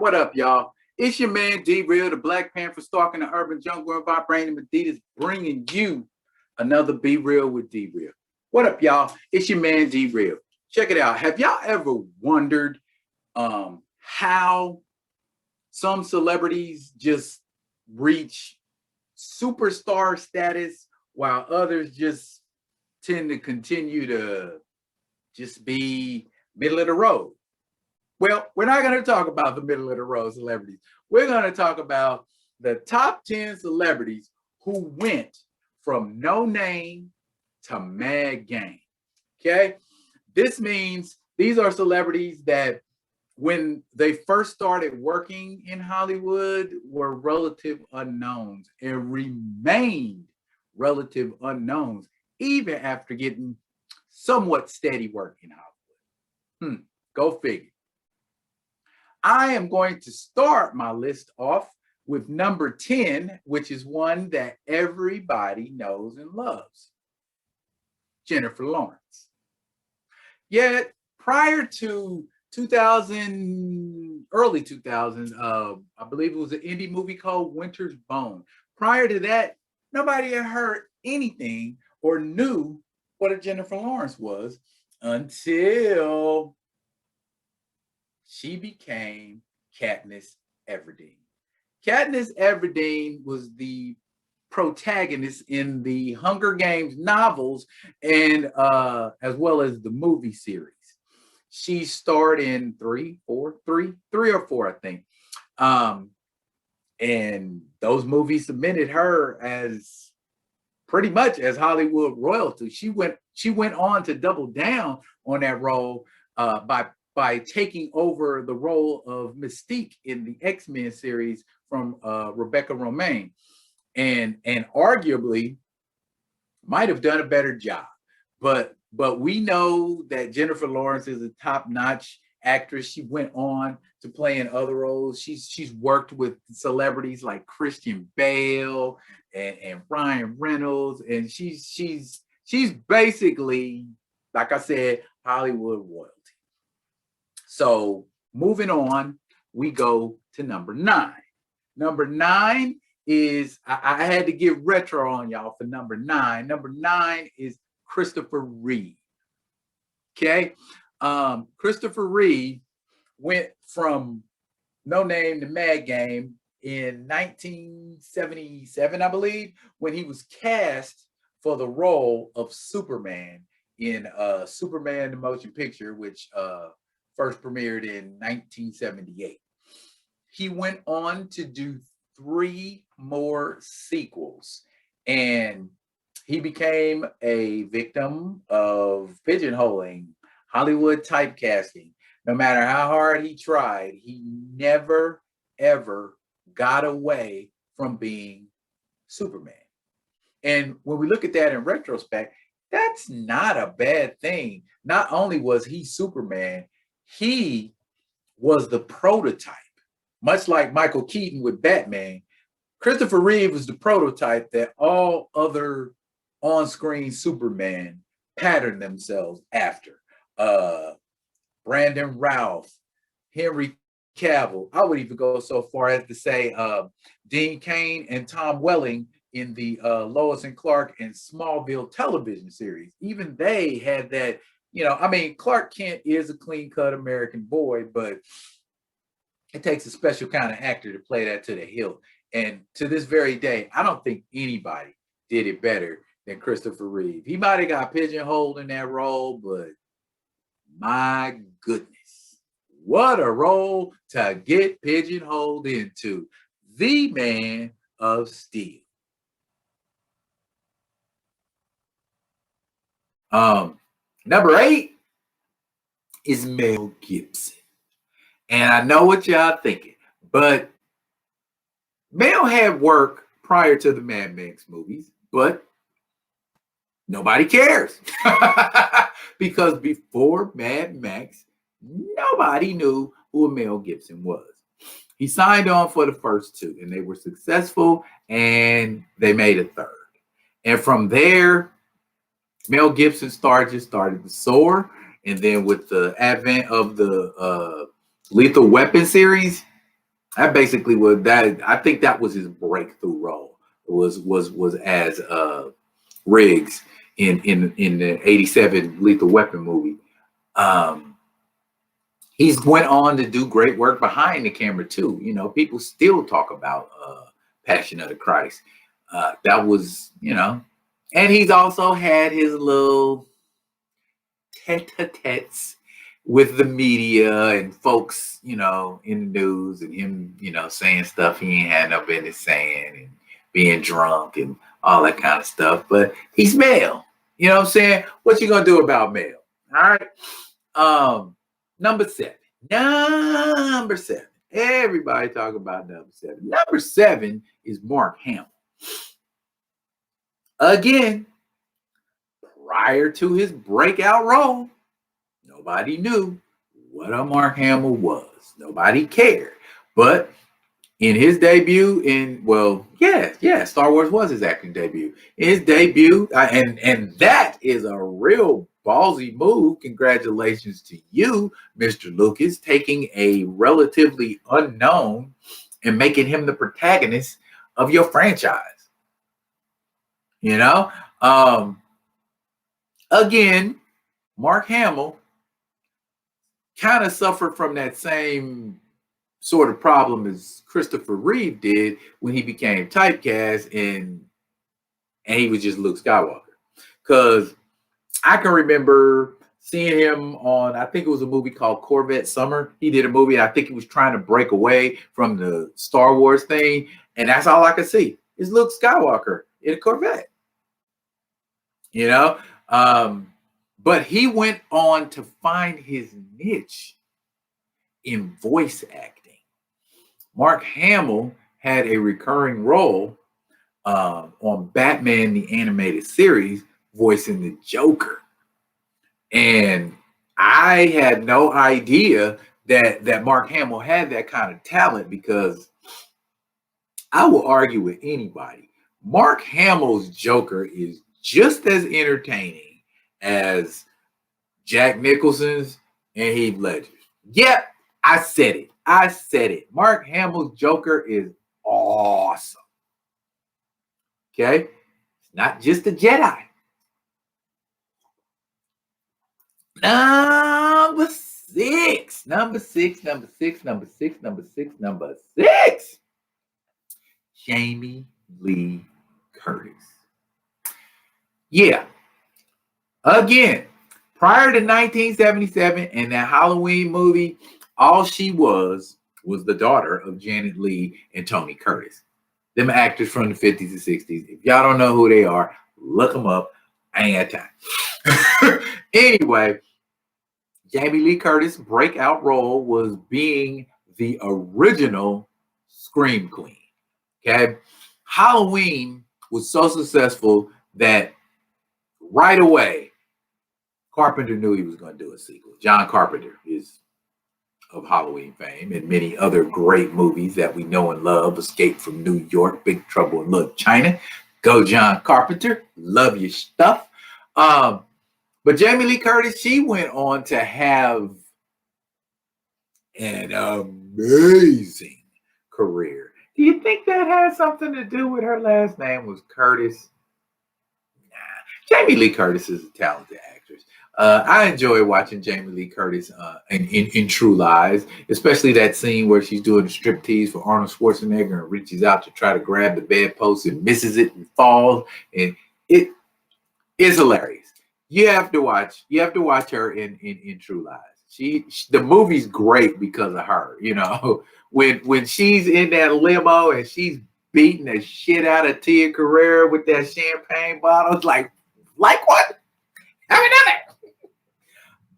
What up, y'all? It's your man D-Real, the Black Panther stalking the urban jungle and vibrating Adidas, bringing you another Be Real with D-Real. What up, y'all? It's your man D-Real. Check it out. Have y'all ever wondered how some celebrities just reach superstar status while others just tend to continue to just be middle of the road? Well, we're not going to talk about the middle of the road celebrities. We're going to talk about the top 10 celebrities who went from no name to mad game. Okay? This means these are celebrities that when they first started working in Hollywood were relative unknowns and remained relative unknowns even after getting somewhat steady work in Hollywood. Go figure. I am going to start my list off with number 10, which is one that everybody knows and loves. Jennifer Lawrence. Yet prior to 2000, early 2000s, I believe it was an indie movie called Winter's Bone. Prior to that, nobody had heard anything or knew what a Jennifer Lawrence was until she became Katniss Everdeen. Katniss Everdeen was the protagonist in the Hunger Games novels and as well as the movie series. She starred in three or four, I think. And those movies cemented her as pretty much as Hollywood royalty. She went on to double down on that role by taking over the role of Mystique in the X-Men series from Rebecca Romijn, and arguably might have done a better job. But we know that Jennifer Lawrence is a top-notch actress. She went on to play in other roles. She's worked with celebrities like Christian Bale and Ryan Reynolds, and she's basically, like I said, Hollywood royalty. So moving on, we go to number 9. Number 9 is, I had to get retro on y'all for number 9. Number 9 is Christopher Reeve. Okay. Christopher Reeve went from no name to mad game in 1977, I believe, when he was cast for the role of Superman in Superman the Motion Picture, which first premiered in 1978. He went on to do 3 more sequels, and he became a victim of pigeonholing, Hollywood typecasting. No matter how hard he tried, he never, ever got away from being Superman. And when we look at that in retrospect, that's not a bad thing. Not only was he Superman, he was the prototype. Much like Michael Keaton with Batman, Christopher Reeve was the prototype that all other on-screen Superman patterned themselves after. Brandon Routh, Henry Cavill. I would even go so far as to say Dean Cain and Tom Welling in the Lois and Clark and Smallville television series. Even they had that, Clark Kent is a clean-cut American boy, but it takes a special kind of actor to play that to the hilt. And to this very day, I don't think anybody did it better than Christopher Reeve. He might have got pigeonholed in that role, but my goodness, what a role to get pigeonholed into. The Man of Steel. Number 8 is Mel Gibson. And I know what y'all thinking, but Mel had work prior to the Mad Max movies, but nobody cares. Because before Mad Max, nobody knew who Mel Gibson was. He signed on for the first 2, and they were successful, and they made a third. And from there, Mel Gibson started to soar, and then with the advent of the Lethal Weapon series, That basically was that. I think that was his breakthrough role. Was as Riggs in the '87 Lethal Weapon movie. Um, he's went on to do great work behind the camera too. You know, people still talk about Passion of the Christ. That was, you know, and he's also had his little tete-a-tetes with the media and folks, you know, in the news, and him, you know, saying stuff he ain't had no business saying, and being drunk and all that kind of stuff. But he's male. You know what I'm saying? What you gonna do about male? All right. Number seven. Number seven. Everybody talk about number seven. Number seven is Mark Hamill. Again, prior to his breakout role, nobody knew what a Mark Hamill was. Nobody cared. But in his debut, Star Wars was his acting debut. In his debut, and that is a real ballsy move. Congratulations to you, Mr. Lucas, taking a relatively unknown and making him the protagonist of your franchise. You know, again, Mark Hamill kind of suffered from that same sort of problem as Christopher Reeve did when he became typecast and he was just Luke Skywalker. Because I can remember seeing him on, I think it was a movie called Corvette Summer. He did a movie, and I think he was trying to break away from the Star Wars thing, and that's all I could see is Luke Skywalker in a Corvette. You know, but he went on to find his niche in voice acting. Mark Hamill had a recurring role on Batman the Animated Series, voicing the Joker. And I had no idea that Mark Hamill had that kind of talent, because I will argue with anybody. Mark Hamill's Joker is just as entertaining as Jack Nicholson's and Heath Ledger's. Yep, I said it. I said it. Mark Hamill's Joker is awesome. Okay? It's not just a Jedi. Number six. Jamie Lee Curtis. Yeah. Again, prior to 1977 and that Halloween movie, all she was the daughter of Janet Leigh and Tony Curtis. Them actors from the 50s and 60s. If y'all don't know who they are, look them up. I ain't got time. Anyway, Jamie Lee Curtis' breakout role was being the original Scream Queen. Okay. Halloween was so successful that right away, Carpenter knew he was going to do a sequel. John Carpenter is of Halloween fame and many other great movies that we know and love. Escape from New York, Big Trouble in Little China. Go John Carpenter. Love your stuff. But Jamie Lee Curtis, she went on to have an amazing career. Do you think that had something to do with her last name was Curtis? Nah. Jamie Lee Curtis is a talented actress. I enjoy watching Jamie Lee Curtis in True Lies, especially that scene where she's doing a striptease for Arnold Schwarzenegger and reaches out to try to grab the bedpost and misses it and falls. And it is hilarious. You have to watch her in True Lies. The movie's great because of her. You know, when she's in that limo and she's beating the shit out of Tia Carrere with that champagne bottle, it's like what? Have another.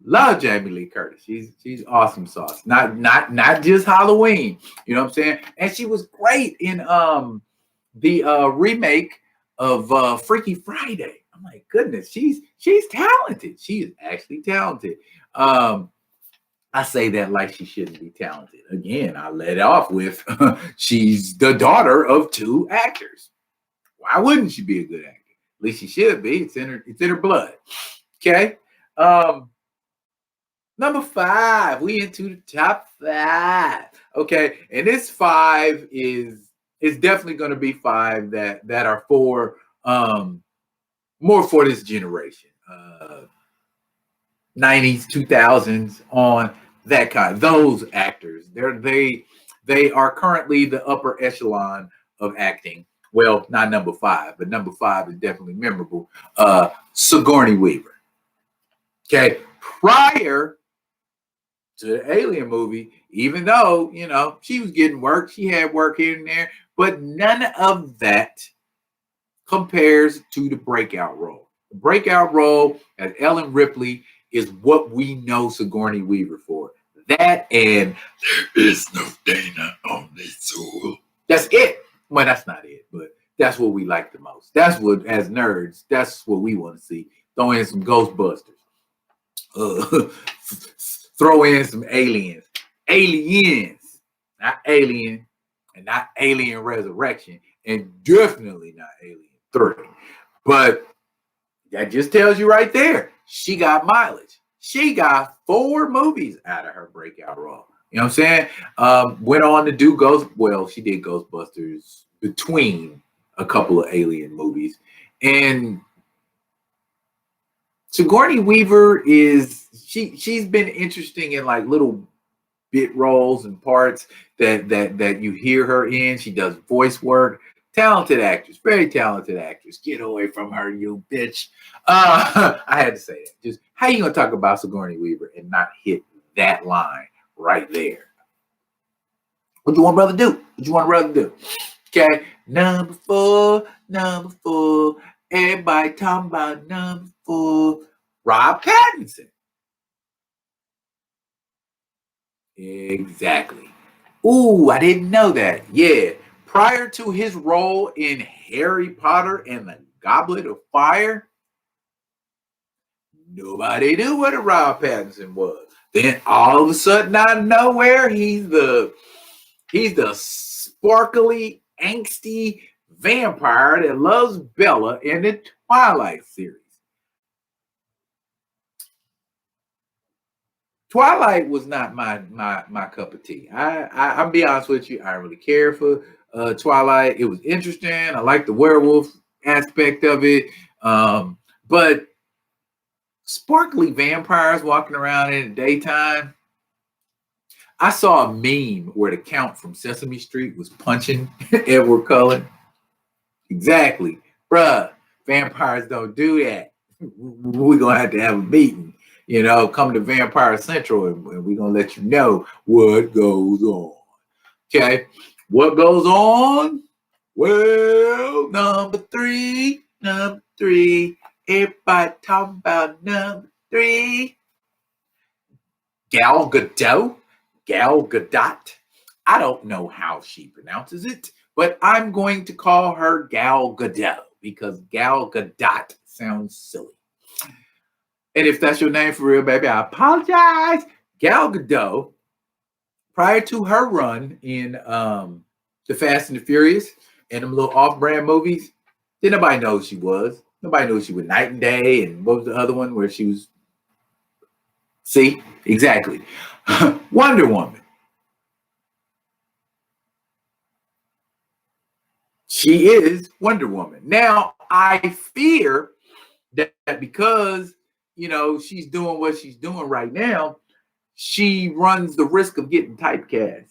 Love Jamie Lee Curtis. She's awesome sauce. Not just Halloween. You know what I'm saying? And she was great in the remake of Freaky Friday. I'm like, goodness, she's talented. She is actually talented. I say that like she shouldn't be talented. Again, I let it off with she's the daughter of two actors. Why wouldn't she be a good actor? At least she should be. It's in her blood. Okay. Number 5. We into the top 5. Okay, and this 5 is definitely going to be 5 that are for more for this generation. 90s, 2000s on that kind. Those actors, they are currently the upper echelon of acting. Well, not number 5, but number 5 is definitely memorable. Sigourney Weaver. Okay, prior to the Alien movie, even though she was getting work, she had work here and there, but none of that compares to the breakout role. The breakout role as Ellen Ripley is what we know Sigourney Weaver for. That and there is no Dana on this soul. That's it. Well, that's not it, but that's what we like the most. That's what, as nerds, that's what we want to see. Throw in some Ghostbusters. Throw in some aliens. Aliens. Not Alien and not Alien Resurrection. And definitely not Alien 3. But that just tells you right there, she got mileage. She got 4 movies out of her breakout role. You know what I'm saying? Went on to do she did Ghostbusters between a couple of Alien movies. And Sigourney Weaver she's been interesting in like little bit roles and parts that you hear her in. She does voice work. Talented actress, very talented actress. Get away from her, you bitch. I had to say that. Just how you gonna talk about Sigourney Weaver and not hit that line right there? What you want brother do? What you want brother do? Okay, number 4. Everybody talking about number 4. Rob Pattinson. Exactly. Ooh, I didn't know that. Yeah. Prior to his role in Harry Potter and the Goblet of Fire, nobody knew what a Rob Pattinson was. Then all of a sudden, out of nowhere, he's the sparkly, angsty vampire that loves Bella in the Twilight series. Twilight was not my cup of tea. I'll be honest with you. I don't really care for Twilight. It was interesting. I like the werewolf aspect of it. But sparkly vampires walking around in the daytime. I saw a meme where the Count from Sesame Street was punching Edward Cullen. Exactly. Bruh, vampires don't do that. We're going to have a meeting. Come to Vampire Central and we're going to let you know what goes on. Okay. What goes on? Well, number 3. Everybody talking about number 3. Gal Gadot. I don't know how she pronounces it, but I'm going to call her Gal Gadot because Gal Gadot sounds silly. And if that's your name for real, baby, I apologize. Gal Gadot, prior to her run in The Fast and the Furious and them little off-brand movies, didn't nobody know who she was. Nobody knew she was Night and Day, and what was the other one where she was? See? Exactly. Wonder Woman. She is Wonder Woman. Now, I fear that because she's doing what she's doing right now, she runs the risk of getting typecast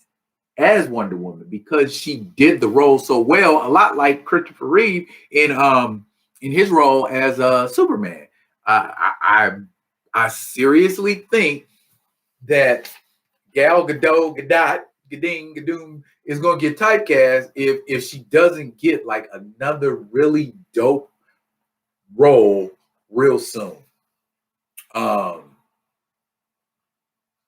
as Wonder Woman because she did the role so well, a lot like Christopher Reeve in his role as Superman. I seriously think that Gal Gadot, Gadoom is going to get typecast if she doesn't get like another really dope role real soon.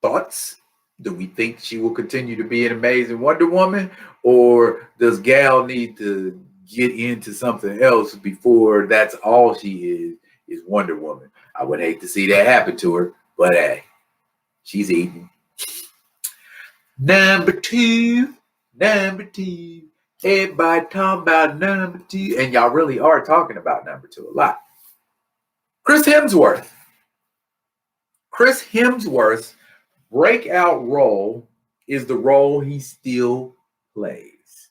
Thoughts? Do we think she will continue to be an amazing Wonder Woman, or does Gal need to get into something else before that's all she is Wonder Woman? I would hate to see that happen to her, but hey, she's eating. Number two. Everybody talking about number 2, and y'all really are talking about number 2 a lot. Chris Hemsworth. Chris Hemsworth's breakout role is the role he still plays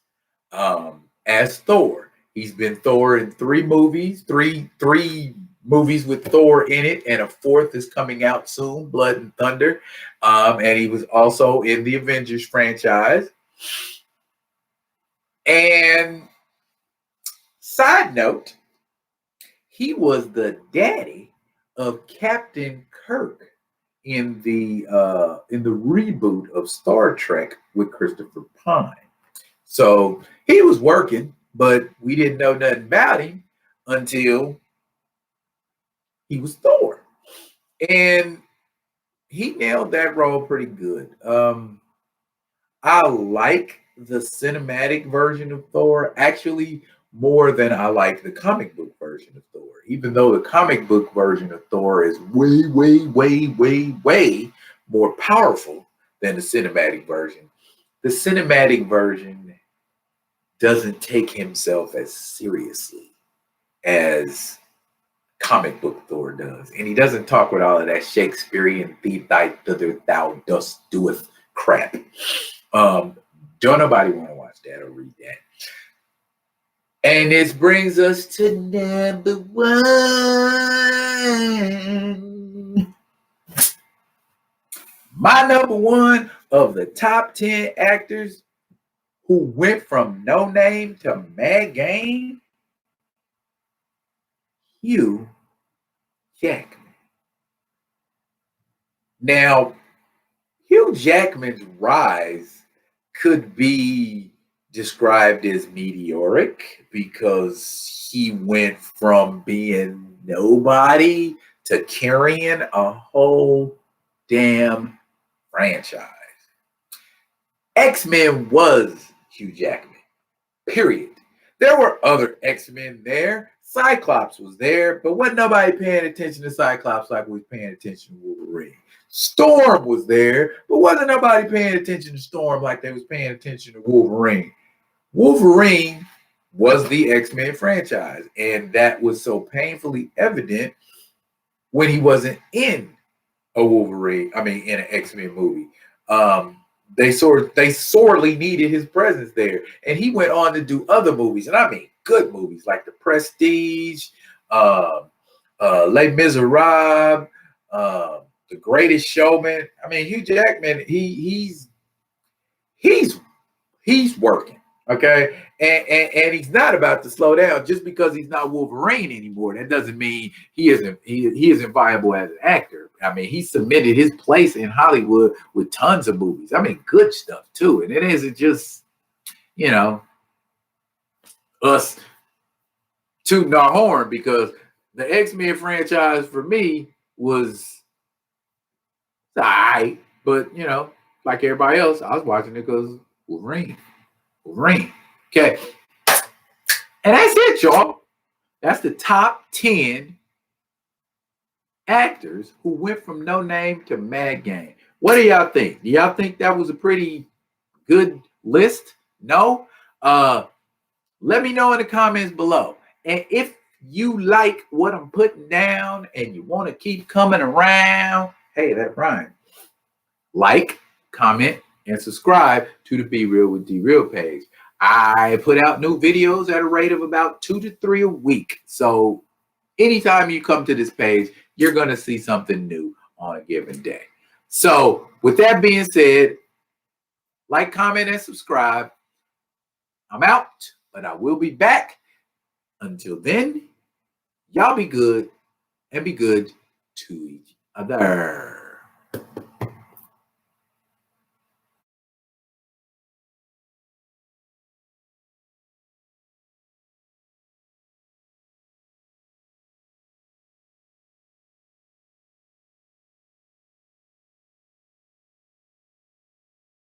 as Thor. He's been Thor in three movies with Thor in it, and a fourth is coming out soon, Blood and Thunder. And he was also in the Avengers franchise. And side note, he was the daddy of Captain Kirk in the reboot of Star Trek with Christopher Pine. So he was working, but we didn't know nothing about him until he was Thor. And he nailed that role pretty good. I like the cinematic version of Thor actually more than I like the comic book version of Thor, even though the comic book version of Thor is way, way, way, way, way more powerful than the cinematic version. The cinematic version doesn't take himself as seriously as comic book Thor does. And he doesn't talk with all of that Shakespearean thou dost doeth crap. Don't nobody want to watch that or read that. And this brings us to number one. My number one of the top 10 actors who went from no name to mad game, Hugh Jackman. Now, Hugh Jackman's rise could be described as meteoric because he went from being nobody to carrying a whole damn franchise. X-Men was Hugh Jackman, period. There were other X-Men there. Cyclops was there, but wasn't nobody paying attention to Cyclops like we was paying attention to Wolverine. Storm was there, but wasn't nobody paying attention to Storm like they was paying attention to Wolverine. Wolverine was the X-Men franchise, and that was so painfully evident when he wasn't in in an X-Men movie. They sorely needed his presence there, and he went on to do other movies, and I mean good movies like The Prestige, Les Miserables, The Greatest Showman. I mean, Hugh Jackman, he's working, okay, and he's not about to slow down just because he's not Wolverine anymore. That doesn't mean he isn't viable as an actor. I mean, he cemented his place in Hollywood with tons of movies. I mean, good stuff too, and it isn't just us tooting our horn, because the X-Men franchise for me was all right, but like everybody else, I was watching it because Wolverine. Okay. And that's it, y'all. That's the top 10 actors who went from no name to mad game. What do y'all think? Do y'all think that was a pretty good list? No? Let me know in the comments below. And if you like what I'm putting down and you want to keep coming around, hey, that rhymed. Like, comment, and subscribe to the Be Real with D-Real page. I put out new videos at a rate of about 2 to 3 a week. So anytime you come to this page, you're going to see something new on a given day. So with that being said, like, comment, and subscribe. I'm out, but I will be back. Until then, y'all be good and be good to each other.